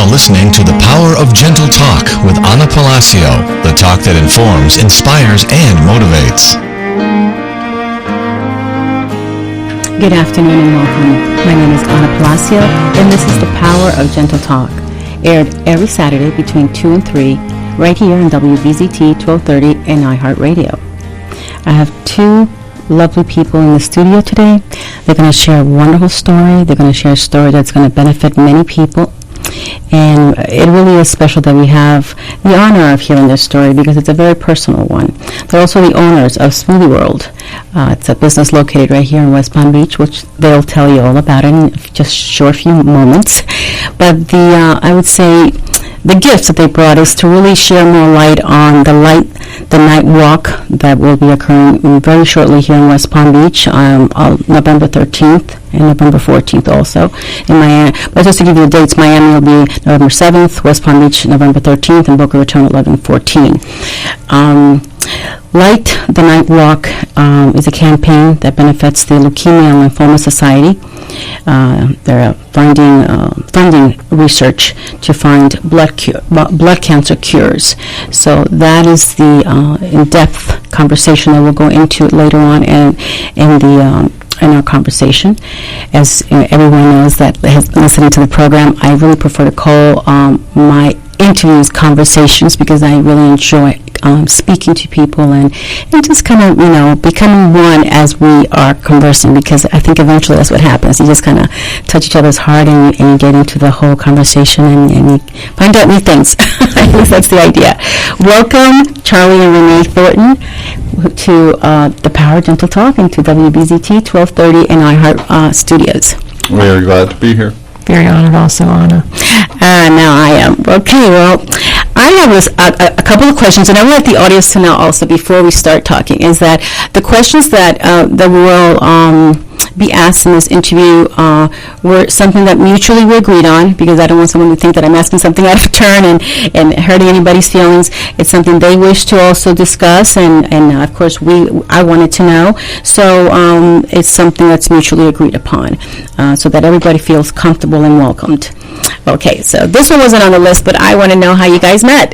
listening to The Power of Gentle Talk with Ana Palacio, the talk that informs, inspires, and motivates. Good afternoon and welcome. My name is Ana Palacio, and this is The Power of Gentle Talk, aired every Saturday between 2 and 3, right here on WBZT 1230 and iHeartRadio. I have two lovely people in the studio today. They're going to share a wonderful story. They're going to share a story that's going to benefit many people. And it really is special that we have the honor of hearing this story because it's a very personal one. They're also the owners of Smoothie Whirl'd. It's a business located right here in West Palm Beach, which they'll tell you all about in just a short few moments. But I would say the gifts that they brought is to really share more light on the night walk that will be occurring very shortly here in West Palm Beach on November 13th and November 14th also in Miami. But just to give you the dates, Miami will be November 7th, West Palm Beach November 13th, and Boca Raton 11-14. Light the Night Walk is a campaign that benefits the Leukemia and Lymphoma Society. They're funding research to find blood cancer cures. So that is the in-depth conversation that we'll go into later on in our conversation. As everyone knows that has been listening to the program, I really prefer to call my interviews conversations because I really enjoy speaking to people and just kind of, becoming one as we are conversing, because I think eventually that's what happens. You just kind of touch each other's heart and you get into the whole conversation and you find out new things. I think that's the idea. Welcome, Charlie and Renée Thornton, to The Power of Gentle Talk and to WBZT 1230 and iHeart Studios. We're glad to be here. Very honored also, Ana. Now I am. Okay, well, I have a couple of questions, and I would like the audience to know also before we start talking, is that the questions that will be asked in this interview were something that mutually we agreed on, because I don't want someone to think that I'm asking something out of turn and hurting anybody's feelings. It's something they wish to also discuss, and of course I wanted to know. So it's something that's mutually agreed upon, so that everybody feels comfortable and welcomed. Okay, so this one wasn't on the list, but I want to know how you guys met.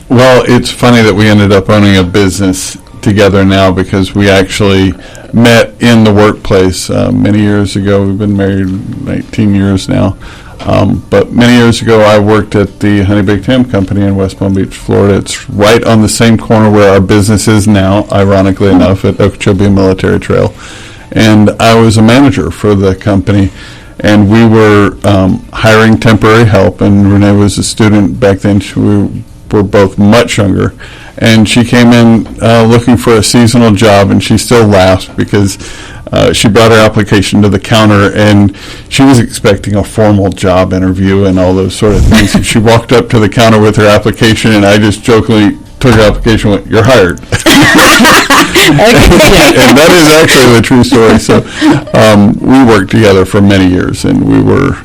Well, it's funny that we ended up owning a business together now because we actually met in the workplace many years ago. We've been married 19 years now. But many years ago, I worked at the Honey Baked Ham Company in West Palm Beach, Florida. It's right on the same corner where our business is now, ironically enough, at Okeechobee Military Trail. And I was a manager for the company. And we were hiring temporary help, and Renée was a student back then. We were both much younger. And she came in looking for a seasonal job, and she still laughed because she brought her application to the counter, and she was expecting a formal job interview and all those sort of things. And she walked up to the counter with her application, and I just jokingly took her application and went, "You're hired." And that is actually the true story. So we worked together for many years, and we were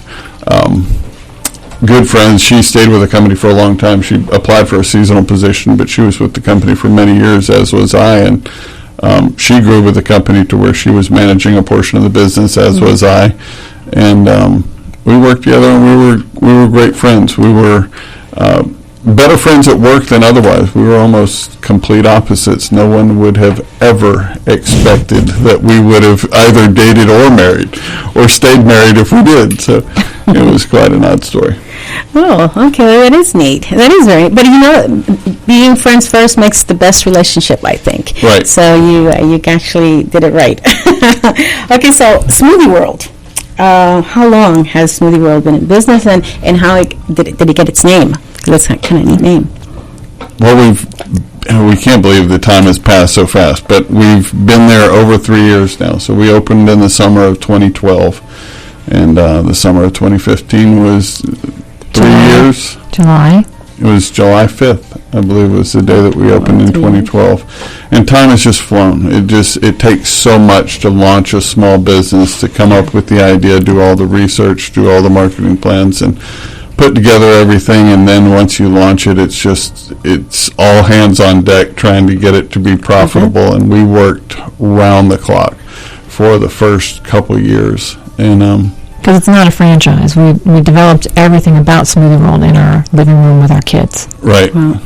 good friends. She stayed with the company for a long time. She applied for a seasonal position, but she was with the company for many years, as was I. And she grew with the company to where she was managing a portion of the business, as was I. And we worked together, and we were great friends. We were better friends at work than otherwise. We were almost complete opposites. No one would have ever expected that we would have either dated or married or stayed married if we did. So it was quite an odd story. Oh, okay, that is neat. That is very, but being friends first makes the best relationship, I think. Right. So you actually did it right. Okay, so Smoothie Whirl'd. How long has Smoothie Whirl'd been in business, and how did it get its name? That's kind of a neat name. Well, we can't believe the time has passed so fast, but we've been there over 3 years now. So we opened in the summer of 2012, and the summer of 2015 was 3 years. July. It was July 5th, I believe, was the day that we opened in 2012. And time has just flown. It takes so much to launch a small business, to come up with the idea, do all the research, do all the marketing plans, and put together everything. And then once you launch it, it's all hands on deck trying to get it to be profitable. And we worked round the clock for the first couple years. And Because it's not a franchise. We developed everything about Smoothie Whirl'd in our living room with our kids. Right. Wow.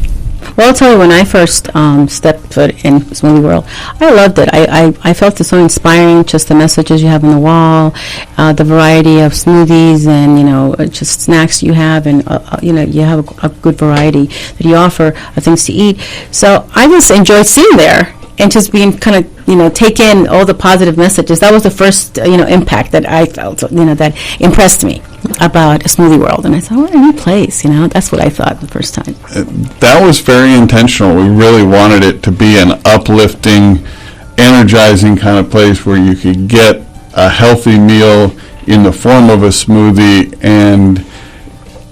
Well, I'll tell you, when I first stepped foot in Smoothie Whirl'd, I loved it. I felt it so inspiring, just the messages you have on the wall, the variety of smoothies and, just snacks you have, and, you have a good variety that you offer of things to eat. So I just enjoyed sitting there and just being kind of, take in all the positive messages. That was the first, impact that I felt, that impressed me about Smoothie Whirl'd. And I thought, what a new place, that's what I thought the first time. That was very intentional. We really wanted it to be an uplifting, energizing kind of place where you could get a healthy meal in the form of a smoothie, and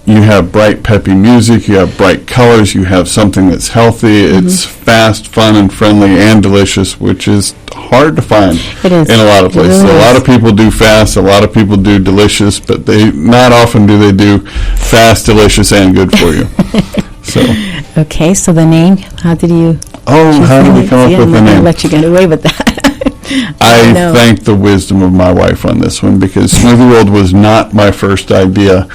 you have bright, peppy music, you have bright colors, you have something that's healthy. It's fast, fun, and friendly, and delicious, which is hard to find in a lot of places. A lot of people do fast, a lot of people do delicious, but not often do they do fast, delicious, and good for you. So. Okay, so the name, how did you... how did we come up with the name? I'll let you get away with that. I thank the wisdom of my wife on this one, because Smoothie Whirl'd was not my first idea.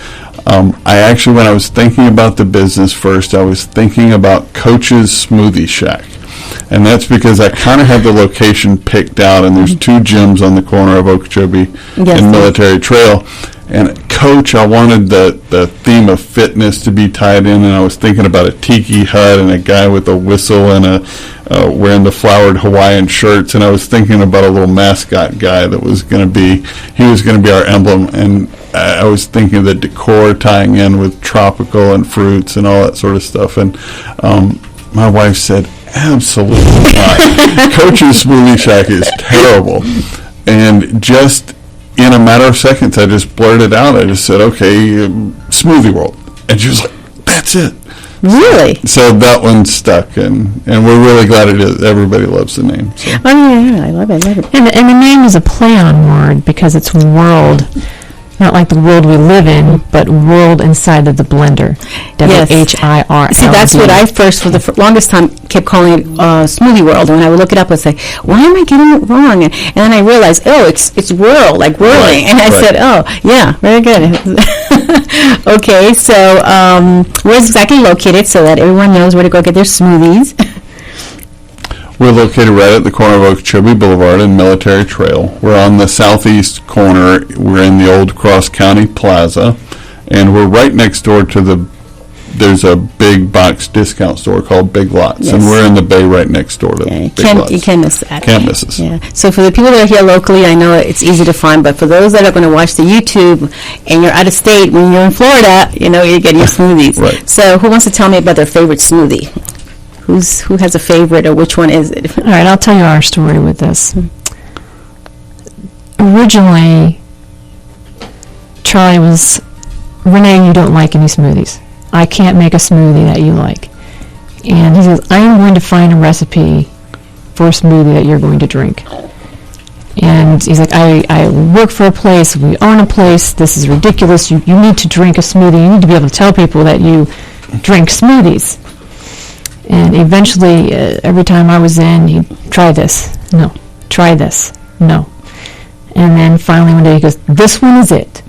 I actually, when I was thinking about the business first, I was thinking about Coach's Smoothie Shack. And that's because I kind of had the location picked out, and there's two gyms on the corner of Okeechobee and Military Trail. And Coach, I wanted the theme of fitness to be tied in, and I was thinking about a tiki hut and a guy with a whistle and wearing the flowered Hawaiian shirts, and I was thinking about a little mascot guy that was going to be our emblem, and I was thinking of the decor tying in with tropical and fruits and all that sort of stuff, and my wife said, absolutely not. Coach's Smoothie Shack is terrible. And just in a matter of seconds, I just blurted out. I just said, okay, Smoothie Whirl'd. And she was like, that's it. Really? So that one stuck, and we're really glad it is. Everybody loves the name. So. Oh, yeah, I love it. And the name is a play on word, because it's world. Not like the world we live in, but world inside of the blender. W-H-I-R-L-D. See, that's what I first, for the longest time, kept calling it Smoothie Whirl'd. And when I would look it up, I'd say, why am I getting it wrong? And then I realized, it's whirl, like whirling. Right, and I said, yeah, very good. Okay, so where's exactly located so that everyone knows where to go get their smoothies? We're located right at the corner of Okeechobee Boulevard and Military Trail. We're on the southeast corner. We're in the old Cross County Plaza, and we're right next door to there's a big box discount store called Big Lots, and we're in the bay right next door to Big Lots. You can't miss that. Can't miss us. Yeah. So for the people that are here locally, I know it's easy to find, but for those that are going to watch the YouTube and you're out of state, when you're in Florida, you're getting your smoothies. Right. So who wants to tell me about their favorite smoothie? Who has a favorite, or which one is it? All right, I'll tell you our story with this. Originally, Charlie was, Renee, you don't like any smoothies. I can't make a smoothie that you like. And he says, I am going to find a recipe for a smoothie that you're going to drink. And he's like, I work for a place, we own a place, this is ridiculous, you need to drink a smoothie, you need to be able to tell people that you drink smoothies. And eventually, every time I was in, he'd try this, no, try this, no. And then finally one day he goes, this one is it,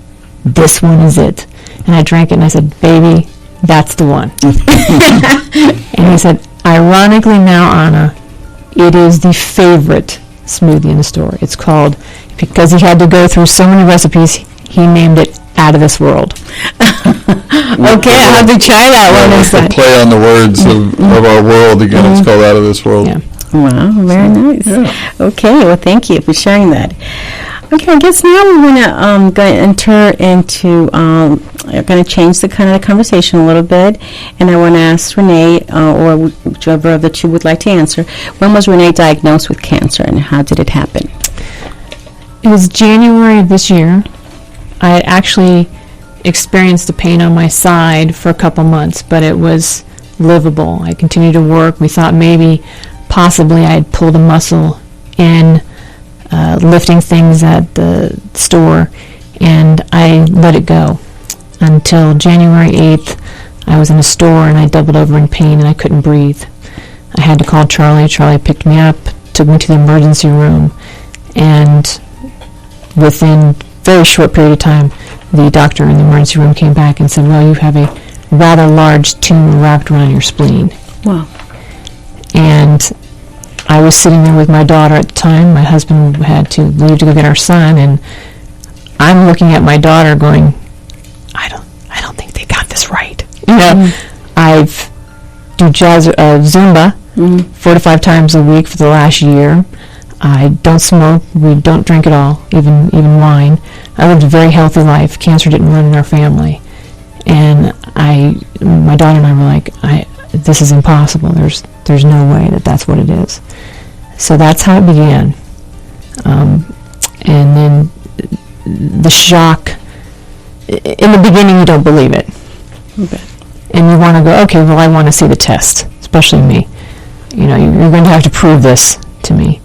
this one is it. And I drank it and I said, baby, that's the one. And he said, ironically now, Anna, it is the favorite smoothie in the store. It's called, because he had to go through so many recipes, he named it Out of This World. Okay, I'll have to try that one. To play on the words of our world again, it's called Out of This World. Yeah. Wow, very nice. Yeah. Okay, well, thank you for sharing that. Okay, I guess now we want to go enter into, going to change the kind of the conversation a little bit, and I want to ask Renee, or whichever of the two would like to answer, when was Renee diagnosed with cancer, and how did it happen? It was January of this year. I had actually experienced the pain on my side for a couple months, but it was livable. I continued to work. We thought possibly I had pulled a muscle in lifting things at the store, and I let it go until January 8th. I was in a store and I doubled over in pain and I couldn't breathe. I had to call Charlie. Charlie picked me up, took me to the emergency room, and within very short period of time, the doctor in the emergency room came back and said, well, you have a rather large tumor wrapped around your spleen. Wow. And I was sitting there with my daughter at the time. My husband had to leave to go get our son, and I'm looking at my daughter going, I don't think they got this right. You know, I've do Zumba 4 to 5 times a week for the last year. I don't smoke. We don't drink at all, even wine. I lived a very healthy life. Cancer didn't run in our family. And my daughter and I were like, this is impossible. There's no way that's what it is. So that's how it began. And then the shock, in the beginning you don't believe it. Okay. And you want to go, okay, well, I want to see the test, especially me. You know, you're going to have to prove this to me.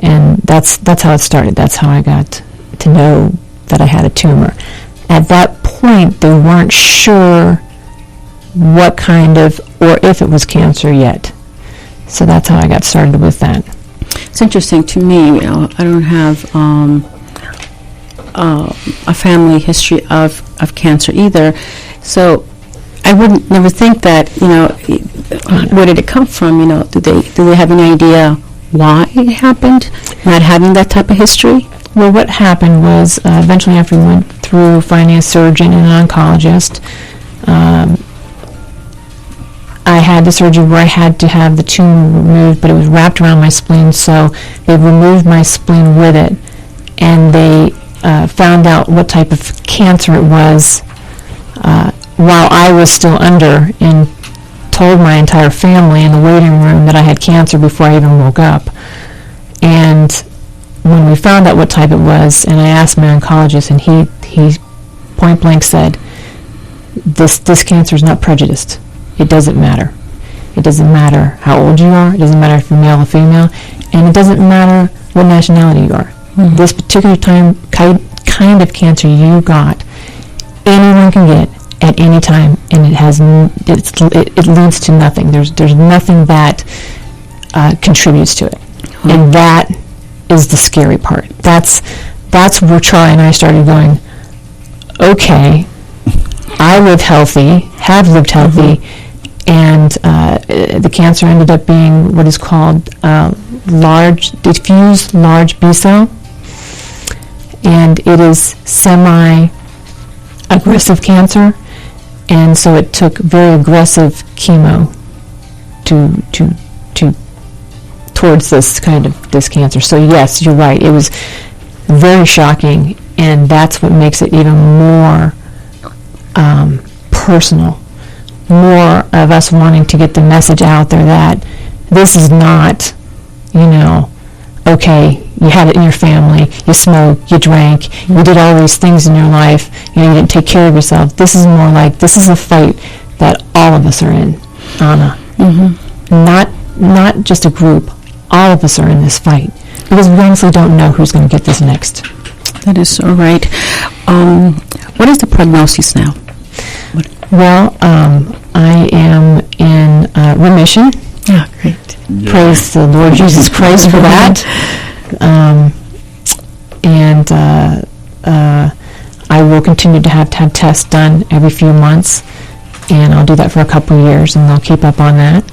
And that's how it started. That's how I got to know that I had a tumor. At that point, they weren't sure what kind of, or if it was cancer yet. So that's how I got started with that. It's interesting to me, you know, I don't have a family history of cancer either. So I wouldn't never think that, you know, where did it come from? You know, do they have any idea why it happened? Not having that type of history? Well, what happened was eventually after we went through finding a surgeon and an oncologist, I had the surgery where I had to have the tumor removed, but it was wrapped around my spleen, so they removed my spleen with it, and they found out what type of cancer it was while I was still under, and told my entire family in the waiting room that I had cancer before I even woke up. And when we found out what type it was, and I asked my oncologist, and he point blank said, this cancer is not prejudiced. It doesn't matter. It doesn't matter how old you are. It doesn't matter if you're male or female. And it doesn't matter what nationality you are. Mm-hmm. This particular kind of cancer you got, anyone can get at any time, and it leads to nothing. There's nothing that contributes to it. Mm-hmm. And that is the scary part. That's where Charlie and I started going, okay, I live healthy, have lived healthy, and the cancer ended up being what is called diffuse large B cell, and it is semi-aggressive cancer, and so it took very aggressive chemo towards this cancer. So yes, you're right. It was very shocking, and that's what makes it even more personal. More of us wanting to get the message out there that this is not, okay, you had it in your family, you smoked, you drank, you did all these things in your life, you didn't take care of yourself. This is more like, this is a fight that all of us are in, Anna. Mm-hmm. Not just a group. All of us are in this fight because we honestly don't know who's going to get this next. That is so right. What is the prognosis now? Well, I am in remission. Yeah, great. Yeah. Praise the Lord Jesus Christ for that. And I will continue to have tests done every few months, and I'll do that for a couple of years, and I'll keep up on that.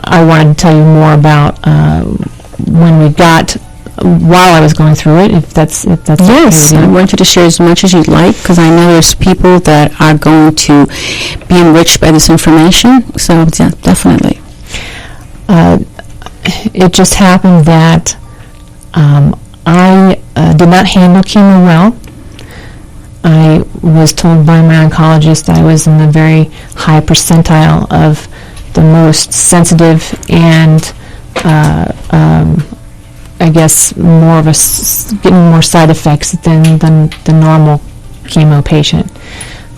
I wanted to tell you more about while I was going through it, if that's yes, I want you to share as much as you'd like, because I know there's people that are going to be enriched by this information. So yeah, definitely. It just happened that I did not handle chemo well. I was told by my oncologist I was in the very high percentile of the most sensitive and I guess getting more side effects than the normal chemo patient.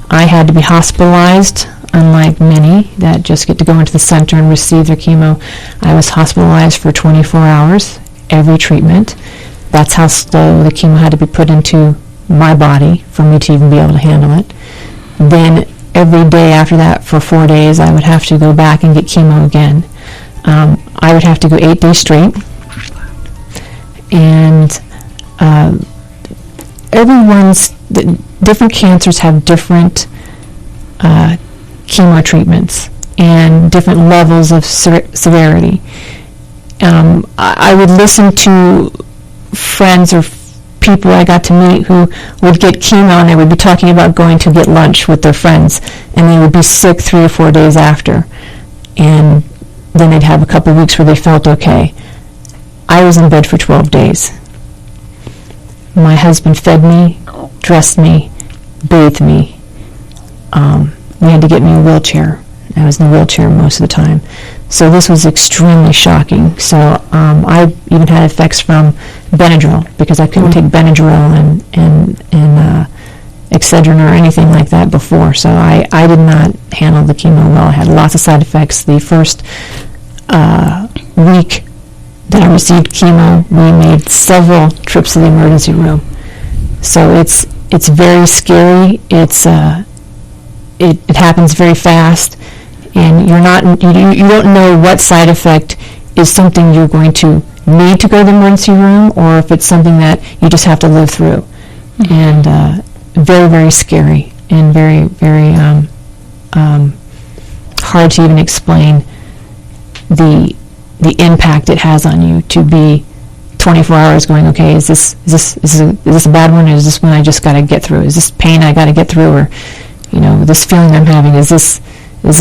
I had to be hospitalized, unlike many that just get to go into the center and receive their chemo. I was hospitalized for 24 hours, every treatment. That's how slow the chemo had to be put into my body for me to even be able to handle it. Then every day after that for 4 days, I would have to go back and get chemo again. I would have to go 8 days straight. And different cancers have different chemo treatments and different levels of severity. I would listen to friends or people I got to meet who would get chemo, and they would be talking about going to get lunch with their friends, and they would be sick 3 or 4 days after, and then they'd have a couple of weeks where they felt okay. I was in bed for 12 days. My husband fed me, dressed me, bathed me. We had to get me a wheelchair. I was in a wheelchair most of the time. So this was extremely shocking. So I even had effects from Benadryl, because I couldn't take Benadryl and Excedrin or anything like that before. So I did not handle the chemo well. I had lots of side effects. The first week that I received chemo, we made several trips to the emergency room. So it's very scary. It happens very fast, and you don't know what side effect is something you're going to need to go to the emergency room, or if it's something that you just have to live through. And very, very scary, and very, very hard to even explain the impact it has on you to be 24 hours going, okay, is this a bad one, or is this one I just got to get through? Is this pain I got to get through, or this feeling I'm having, is this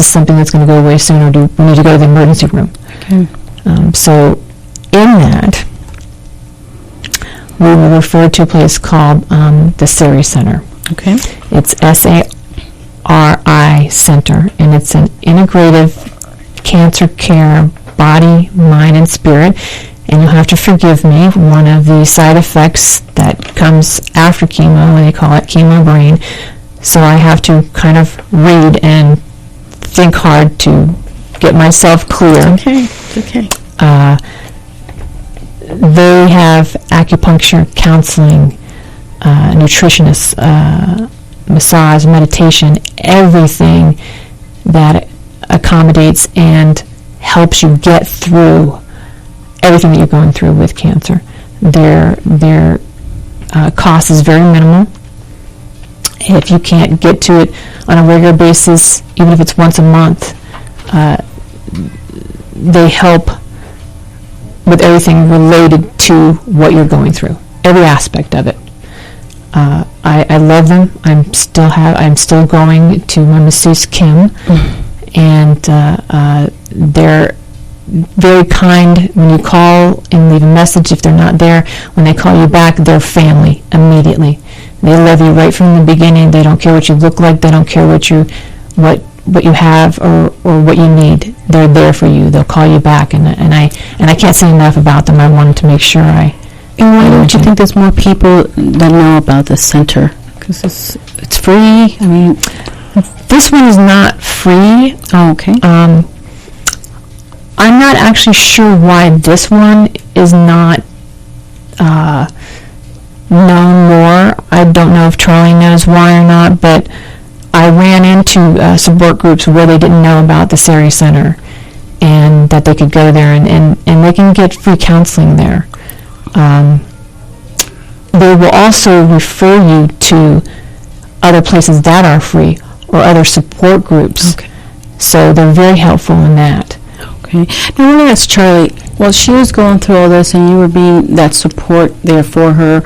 something that's going to go away soon, or do we need to go to the emergency room? Okay. So in that, we were referred to a place called the SARI Center. Okay. It's SARI Center, and it's an integrative cancer care, body, mind, and spirit. And you'll have to forgive me, one of the side effects that comes after chemo, they call it chemo brain. So I have to kind of read and think hard to get myself clear. It's okay. They have acupuncture, counseling, nutritionists, massage, meditation, everything that accommodates and helps you get through everything that you're going through with cancer. Their cost is very minimal. If you can't get to it on a regular basis, even if it's once a month, they help with everything related to what you're going through, every aspect of it. I love them. I'm still going to my masseuse Kim, and they're very kind. When you call and leave a message, if they're not there, when they call you back, they're family immediately. They love you right from the beginning. They don't care what you look like. They don't care what you have or what you need. They're there for you. They'll call you back, and I can't say enough about them. I wanted to make sure I. And why don't you think there's more people that know about this center? Because it's free. I mean, this one is not free. Oh, okay. I'm not actually sure why this one is not known more. I don't know if Charlie knows why or not, but I ran into support groups where they didn't know about the SARI Center, and that they could go there and they can get free counseling there. They will also refer you to other places that are free or other support groups. Okay. So they're very helpful in that. Okay. Now, I want to ask Charlie, well, she was going through all this, and you were being that support there for her.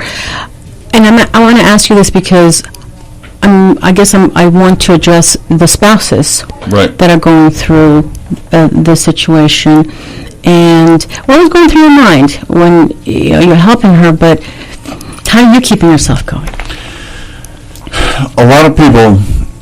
And I want to ask you this because I want to address the spouses that are going through this situation. And what was going through your mind when you're helping her, but how are you keeping yourself going? A lot of people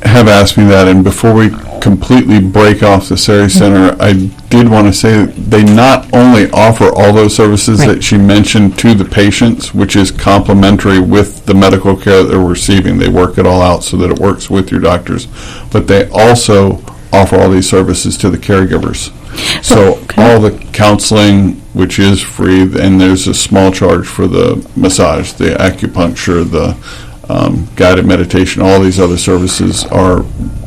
have asked me that, and before we completely break off the SARI Center, I did want to say that they not only offer all those services that she mentioned to the patients, which is complementary with the medical care that they're receiving. They work it all out so that it works with your doctors, but they also offer all these services to the caregivers. So all the counseling, which is free, and there's a small charge for the massage, the acupuncture, the guided meditation, all these other services are,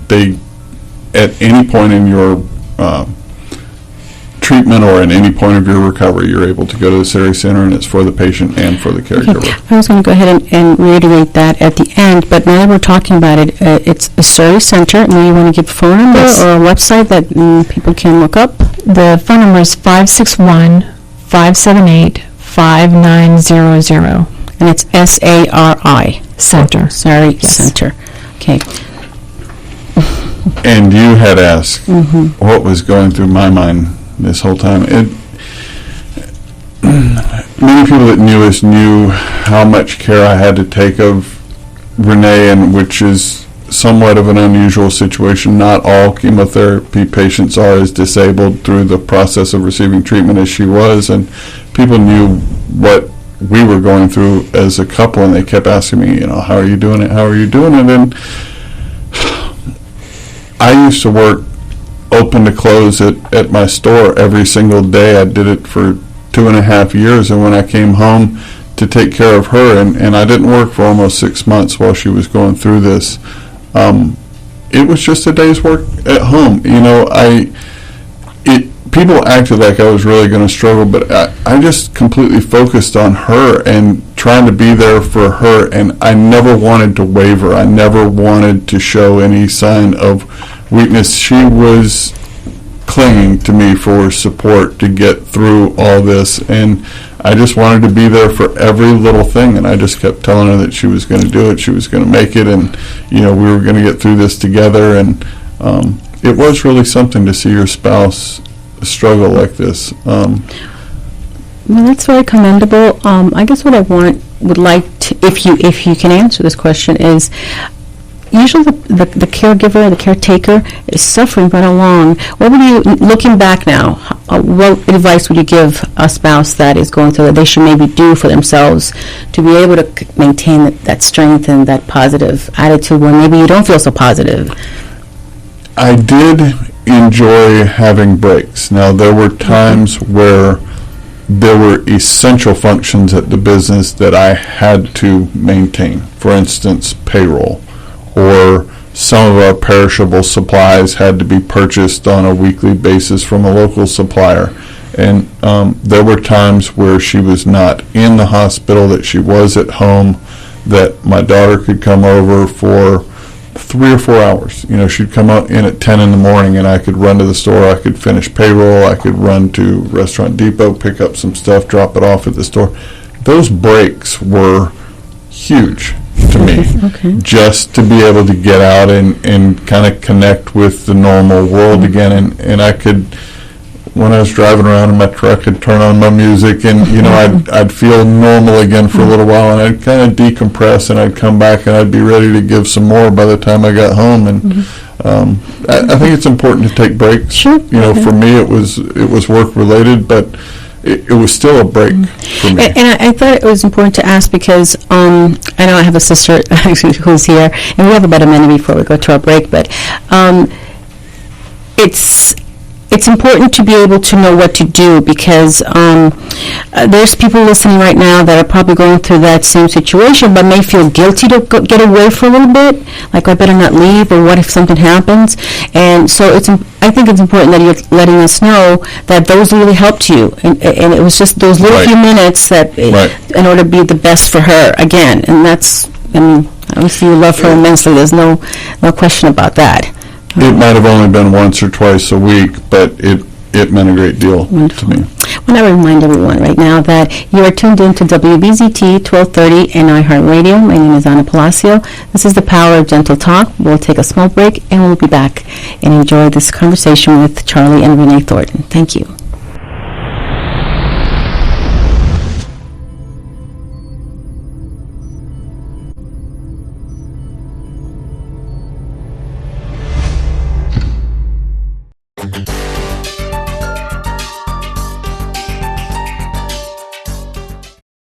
they, at any point in your treatment or in any point of your recovery, you're able to go to the Surrey Center, and it's for the patient and for the caregiver. Okay. I was going to go ahead and reiterate that at the end, but now that we're talking about it, it's the Surrey Center, and you want to give a phone number or a website that people can look up? The phone number is 561-578-5900. And it's SARI. Center. Surrey Yes. Center. Okay. And you had asked what was going through my mind this whole time. Many people that knew us knew how much care I had to take of Renée, and which is somewhat of an unusual situation. Not all chemotherapy patients are as disabled through the process of receiving treatment as she was, and people knew what we were going through as a couple, and they kept asking me, how are you doing it? How are you doing it? And I used to work open to close at my store every single day. I did it for 2.5 years, and when I came home to take care of her, and I didn't work for almost 6 months while she was going through this, it was just a day's work at home. People acted like I was really going to struggle, but I just completely focused on her and trying to be there for her, and I never wanted to waver. I never wanted to show any sign of weakness. She was clinging to me for support to get through all this, and I just wanted to be there for every little thing, and I just kept telling her that she was going to do it, she was going to make it, and we were going to get through this together. And it was really something to see your spouse struggle like this. Well, that's very commendable. I guess what I would like to, if you can answer this question, is usually the caregiver, the caretaker, is suffering right along. What would you, looking back now, what advice would you give a spouse that is going through that they should maybe do for themselves to be able to maintain that strength and that positive attitude when maybe you don't feel so positive? I did enjoy having breaks. Now, there were times where there were essential functions at the business that I had to maintain. For instance, payroll, or some of our perishable supplies had to be purchased on a weekly basis from a local supplier. And there were times where she was not in the hospital, that she was at home, that my daughter could come over for 3 or 4 hours. She'd come in at 10 in the morning, and I could run to the store, I could finish payroll, I could run to Restaurant Depot, pick up some stuff, drop it off at the store. Those breaks were huge to me. Okay. Just to be able to get out and kind of connect with the normal world again, and I could, when I was driving around in my truck, I'd turn on my music, and I'd feel normal again for a little while, and I'd kind of decompress, and I'd come back and I'd be ready to give some more by the time I got home. And I think it's important to take breaks. Sure. For me it was work related, but it was still a break for me. And I thought it was important to ask because I know I have a sister actually who's here, and we have about a minute before we go to our break, but it's important to be able to know what to do, because there's people listening right now that are probably going through that same situation but may feel guilty to get away for a little bit, like I better not leave, or what if something happens. And so I think it's important that you're letting us know that those really helped you, and it was just those little few minutes that in order to be the best for her again. And that's, obviously you love her immensely, there's no question about that. It might have only been once or twice a week, but it meant a great deal to me. Well, I remind everyone right now that you are tuned in to WBZT 1230 and iHeartRadio. My name is Ana Palacio. This is the Power of Gentle Talk. We'll take a small break, and we'll be back and enjoy this conversation with Charlie and Renée Thornton. Thank you.